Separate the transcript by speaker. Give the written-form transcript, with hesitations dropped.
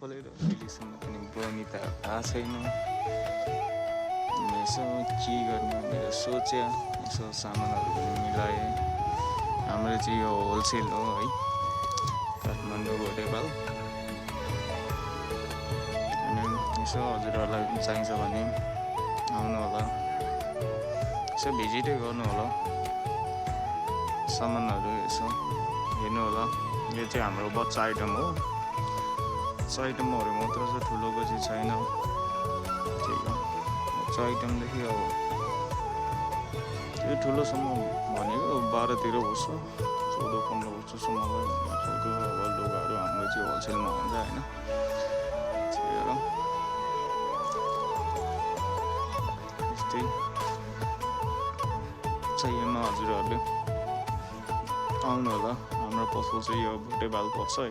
Speaker 1: खोलेर अहिलेसम्म पनि बनी त भएको छैन। यसो के गर्नु भनेर सोचे, यसो सामानहरू पनि मिलाएँ। हाम्रो चाहिँ यो होलसेल हो है, काठमाडौँ भोटेपाल। अनि यसो हजुरहरूलाई पनि चाहिन्छ भने आउनु होला, यसो भिजिटै गर्नु होला, सामानहरू यसो हेर्नु होला। यो चाहिँ हाम्रो बच्चा आइटम हो, बच्चा आइटमहरू मात्र छ, ठुलोको चाहिँ छैन। त्यही हो, बच्चा आइटमदेखि अब त्यो ठुलोसम्म भनेको 12-13 वर्ष, 14-15 वर्षसम्मलाई भन्ने खालको अब लुगाहरू हाम्रो चाहिँ होलसेलमा हुन्छ होइन। त्यही हो, यस्तै चाहिएमा हजुरहरूले आउनु होला। हाम्रो पसल चाहिँ यो भोटेपाल पर्छ है।